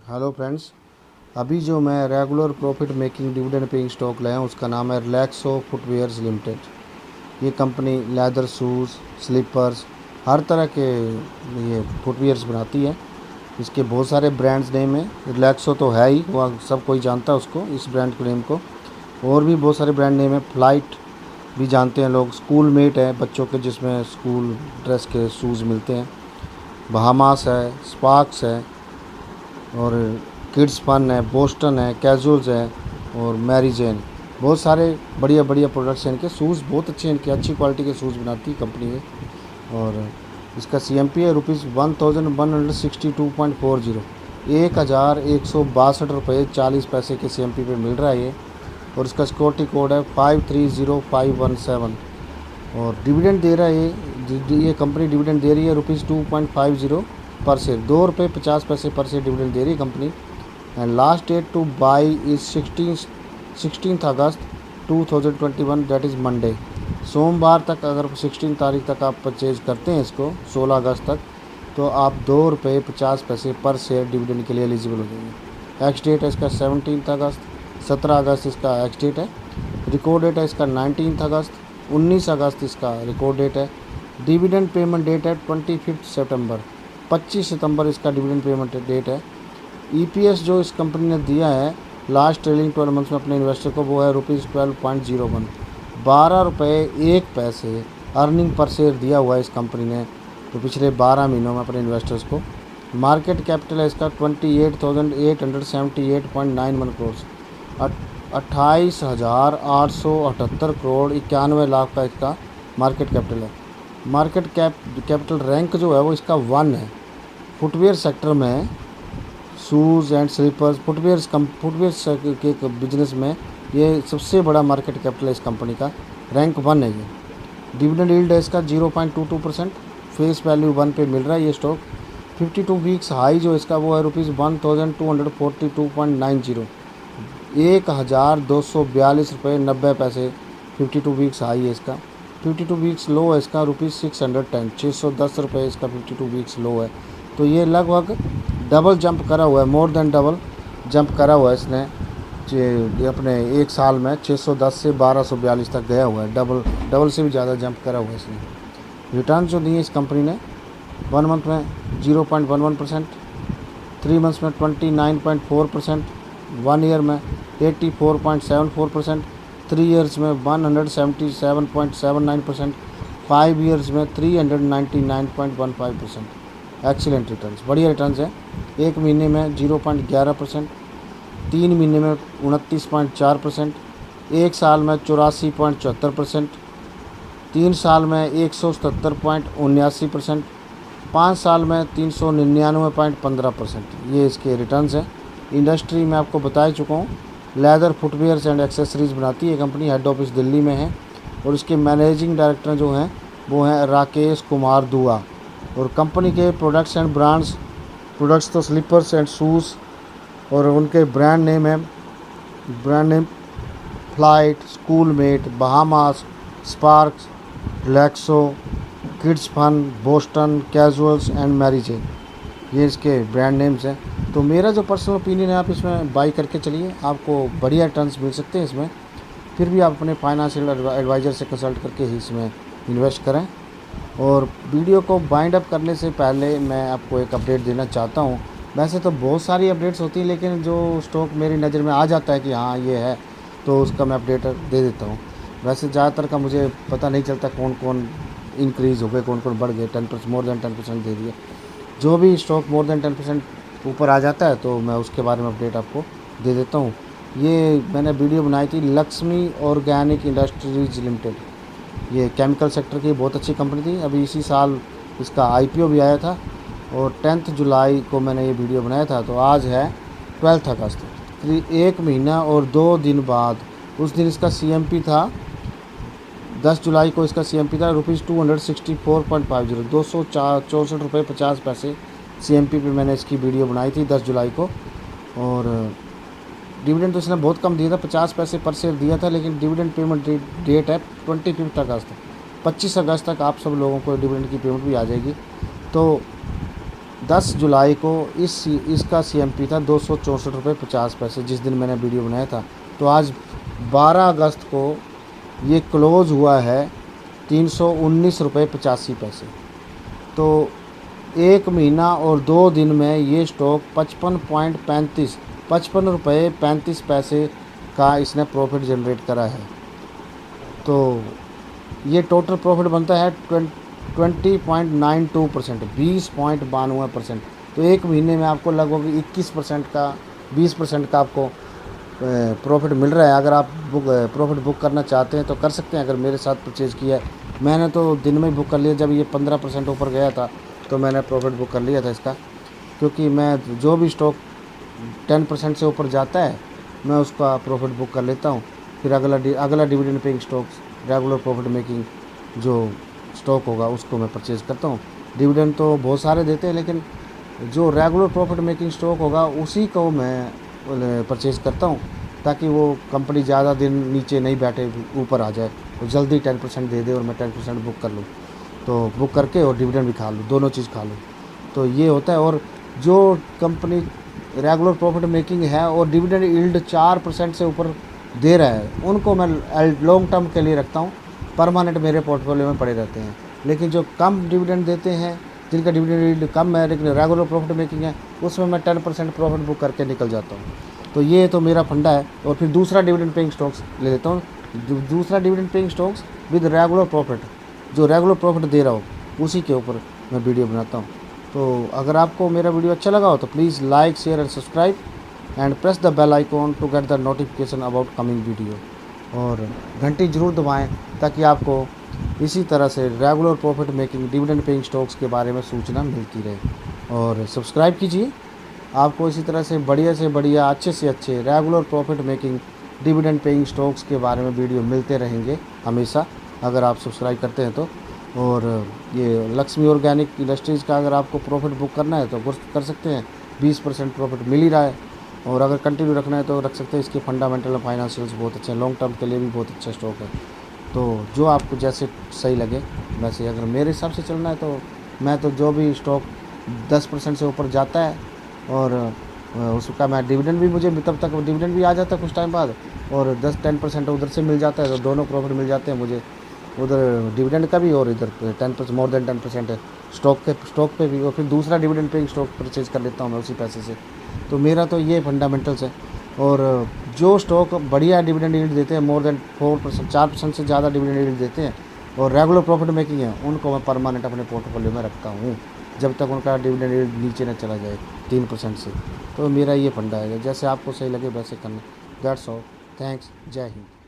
Hello friends. अभी जो मैं regular profit making dividend paying stock लाया हूँ उसका नाम है रिलैक्सो फुटवेयर्स लिमिटेड। ये कंपनी लेदर शूज़, स्लीपर्स, हर तरह के ये फुटवेयर्स बनाती है। इसके बहुत सारे ब्रांड्स नेम है। रिलैक्सो तो है ही, वह सब कोई जानता है उसको, इस ब्रांड के नेम को। और भी बहुत सारे ब्रांड नेम है। फ्लाइट भी जानते हैं लोग। स्कूल मेट है बच्चों के, जिसमें स्कूल ड्रेस के शूज़ मिलते हैं। बहामास है, स्पार्क्स है, और किड्स फन है, बोस्टन है, कैजुअल्स है, और मैरी जेन। बहुत सारे बढ़िया बढ़िया प्रोडक्ट्स हैं इनके। शूज़ बहुत अच्छे हैं इनके, अच्छी क्वालिटी के शूज़ बनाती है कंपनी है। और इसका CMP है ₹1162.40, 1162 रुपये 40 पे मिल रहा है ये। और इसका सिक्योरिटी कोड है 530517। और डिविडेंड दे रहा है ये कंपनी डिविडेंड दे रही है ₹2.50 पर शेयर, ₹2.50 पर शेयर डिविडेंड दे रही है company. And last date to buy is 16 August 2021, that is Monday. सोमवार तक, अगर 16 तारीख तक आप परचेज करते हैं इसको, 16 अगस्त तक, तो आप ₹2.50 पर शेयर डिविडेंड के लिए एलिजिबल हो जाएंगे। एक्स डेट है इसका 17 अगस्त, 17 अगस्त इसका एक्स डेट है। रिकॉर्ड डेट है इसका 19 अगस्त, 19 अगस्त इसका रिकॉर्ड डेट है। डिविडेंड पेमेंट डेट है 25 सितंबर, 25 सितंबर इसका डिविडेंड पेमेंट डेट है। EPS जो इस कंपनी ने दिया है लास्ट ट्रेलिंग 12 मंथ्स में अपने इन्वेस्टर को, वो है ₹12.01, ₹12.01 अर्निंग पर शेयर दिया हुआ है इस कंपनी ने तो पिछले 12 महीनों में अपने इन्वेस्टर्स को। मार्केट कैपिटल है इसका 28,878.91 करोड़, 28,878 करोड़ 91 लाख का इसका मार्केट कैपिटल है। मार्केट कैपिटल रैंक जो है वो इसका 1 है। फुटवेयर सेक्टर में शूज़ एंड स्लीपर्स, फुटवेयर के बिजनेस में ये सबसे बड़ा मार्केट कैपिटल है इस कंपनी का, रैंक 1 है ये। डिविडेंड यील्ड है इसका 0.22%, फेस वैल्यू 1 पे मिल रहा है ये स्टॉक। 52 वीक्स हाई जो इसका वो है ₹1242.90, ₹1242.90। 52 वीक्स हाई है इसका। 52 वीक्स लो है इसका ₹610, ₹610 इसका 52 वीक्स लो है। तो ये लगभग डबल जंप करा हुआ है, मोर देन डबल जंप करा हुआ है इसने अपने एक साल में। 610 से 1242 तक गया हुआ है, डबल से भी ज़्यादा जंप करा हुआ है इसने। रिटर्न जो दिए इस कंपनी ने 1 मंथ में 0.11%, 3 मंथ्स में 29.4%, 1 ईयर में 84.74%, 3 ईयर्स में 177.79%, 5 ईयर्स में 399.15%। एक्सीलेंट रिटर्न्स, बढ़िया रिटर्न्स हैं। 1 महीने में 0.11%, 3 महीने में 29.4%, 1 साल में 84.74%, 3 साल में 177.79%, 5 साल में 399.15%। ये इसके रिटर्न्स हैं। इंडस्ट्री में आपको बता चुका हूँ, लेदर फुटवेयर्स एंड एक्सेसरीज़ बनाती है कंपनी। हेड ऑफिस दिल्ली में है और इसके मैनेजिंग डायरेक्टर जो हैं वो हैं राकेश कुमार दुआ। और कंपनी के प्रोडक्ट्स एंड प्रोडक्ट्स तो स्लीपर्स एंड शूज़, और उनके brand name flight, schoolmate, Bahamas, Sparks, Relaxo, kids fun, Boston, casuals and Mary Jane. ये इसके ब्रांड नेम्स हैं। तो मेरा जो पर्सनल ओपिनियन है, आप इसमें बाई करके चलिए, आपको बढ़िया रिटर्न्स मिल सकते हैं इसमें। फिर भी आप अपने फाइनेंशियल एडवाइज़र से कंसल्ट करके ही इसमें इन्वेस्ट करें। और वीडियो को बाइंड अप करने से पहले मैं आपको एक अपडेट देना चाहता हूँ। वैसे तो बहुत सारी अपडेट्स होती हैं, लेकिन जो स्टॉक मेरी नज़र में आ जाता है कि हाँ ये है, तो उसका मैं अपडेट दे देता हूँ। वैसे ज़्यादातर का मुझे पता नहीं चलता कौन कौन इंक्रीज़ हो गए, कौन कौन बढ़ गए। 10%, मोर देन 10% दे दिए। जो भी स्टॉक मोर देन 10% ऊपर आ जाता है तो मैं उसके बारे में अपडेट आपको दे देता हूँ। ये मैंने वीडियो बनाई थी लक्ष्मी ऑर्गेनिक इंडस्ट्रीज़ लिमिटेड। ये केमिकल सेक्टर की बहुत अच्छी कंपनी थी। अभी इसी साल इसका IPO भी आया था और 10 जुलाई को मैंने ये वीडियो बनाया था। तो आज है 12 अगस्त, 1 महीना और 2 दिन बाद उस दिन इसका CMP था। 10 जुलाई को इसका CMP था ₹264.50, ₹264.50 CMP पे मैंने इसकी वीडियो बनाई थी 10 जुलाई को। और डिविडेंड तो इसने बहुत कम दिया था, 50 पैसे पर शेयर दिया था, लेकिन डिविडेंड पेमेंट डेट है 25 अगस्त, 25 अगस्त तक आप सब लोगों को डिविडेंड की पेमेंट भी आ जाएगी। तो 10 जुलाई को इसका CMP था 264 रुपये 50 पैसे, जिस दिन मैंने वीडियो बनाया था। तो आज 12 अगस्त को ये क्लोज़ हुआ है 319 रुपये 85 पैसे। तो 1 महीना और 2 दिन में ये स्टॉक 55 रुपये 35 पैसे का इसने प्रॉफिट जनरेट करा है। तो ये टोटल प्रॉफिट बनता है 20.92%, 20.92%। तो 1 महीने में आपको लगभग 21% का 20% का आपको प्रॉफिट मिल रहा है। अगर आप प्रॉफिट बुक करना चाहते हैं तो कर सकते हैं। अगर मेरे साथ परचेज़ किया है, मैंने तो दिन में ही बुक कर लिया। जब ये 15% ऊपर गया था तो मैंने प्रॉफिट बुक कर लिया था इसका, क्योंकि मैं जो भी स्टॉक 10% से ऊपर जाता है मैं उसका प्रॉफिट बुक कर लेता हूँ। फिर अगला dividend paying stocks, regular profit making जो स्टॉक होगा उसको मैं परचेज़ करता हूँ। डिविडेंड तो बहुत सारे देते हैं, लेकिन जो रेगुलर प्रॉफिट मेकिंग स्टॉक होगा उसी को मैं परचेज़ करता हूँ, ताकि वो कंपनी ज़्यादा दिन नीचे नहीं बैठे, ऊपर आ जाए, वो जल्दी 10% दे दे और मैं 10% बुक कर लूँ, तो बुक करके और डिविडेंड भी खा लूँ, दोनों चीज़ खा लूँ। तो ये होता है। और जो कंपनी रेगुलर प्रॉफिट मेकिंग है और डिविडेंड यील्ड 4% से ऊपर दे रहा है, उनको मैं लॉन्ग टर्म के लिए रखता हूँ, परमानेंट मेरे पोर्टफोलियो में पड़े रहते हैं। लेकिन जो कम डिविडेंड देते हैं, जिनका डिविडेंड यील्ड कम है लेकिन रेगुलर प्रॉफिट मेकिंग है, उसमें मैं 10% प्रॉफिट बुक करके निकल जाता हूँ। तो ये तो मेरा फंडा है। और फिर दूसरा डिविडेंड पेइंग स्टॉक्स ले लेता हूँ। दूसरा dividend paying stocks with regular profit, जो रेगुलर प्रॉफिट दे रहा हो उसी के ऊपर मैं वीडियो बनाता हूँ। तो अगर आपको मेरा वीडियो अच्छा लगा हो तो please like, share and subscribe and press the bell icon to get the notification about coming video. और घंटी ज़रूर दबाएं ताकि आपको इसी तरह से regular profit making dividend paying stocks के बारे में सूचना मिलती रहे। और सब्सक्राइब कीजिए, आपको इसी तरह से बढ़िया अच्छे से अच्छे regular profit making dividend paying stocks के बारे में वीडियो मिलते रहेंगे हमेशा, अगर आप सब्सक्राइब करते हैं तो। और ये लक्ष्मी ऑर्गेनिक इंडस्ट्रीज़ का अगर आपको प्रॉफिट बुक करना है तो कर सकते हैं, 20% प्रॉफिट मिल ही रहा है। और अगर कंटिन्यू रखना है तो रख सकते हैं। इसके फंडामेंटल और फाइनेंशियल्स बहुत अच्छे हैं, लॉन्ग टर्म के लिए भी बहुत अच्छा स्टॉक है। तो जो आपको जैसे सही लगे वैसे, अगर मेरे हिसाब से चलना है तो मैं तो जो भी स्टॉक 10% से ऊपर जाता है और उसका मैं डिविडेंड भी, मुझे तब तक डिविडेंड भी आ जाता है कुछ टाइम बाद, और 10% उधर से मिल जाता है, तो दोनों प्रॉफिट मिल जाते हैं मुझे, उधर डिविडेंड का भी और इधर 10% मोर देन 10% है स्टॉक पे भी। और फिर दूसरा डिविडेंड पेइंग स्टॉक परचेज़ कर लेता हूँ मैं उसी पैसे से। तो मेरा तो ये फंडामेंटल्स है। और जो स्टॉक बढ़िया डिविडेंड यील्ड देते हैं, मोर देन 4%, 4% से ज़्यादा डिविडेंड यील्ड देते हैं और रेगुलर प्रॉफिट मेकिंग है, उनको मैं परमानेंट अपने पोर्टफोलियो में रखता हूँ, जब तक उनका डिविडेंड यील्ड नीचे न चला जाए 3% से। तो मेरा ये फंडा है, जैसे आपको सही लगे वैसे करना। दैट्स ऑल, थैंक्स, जय हिंद।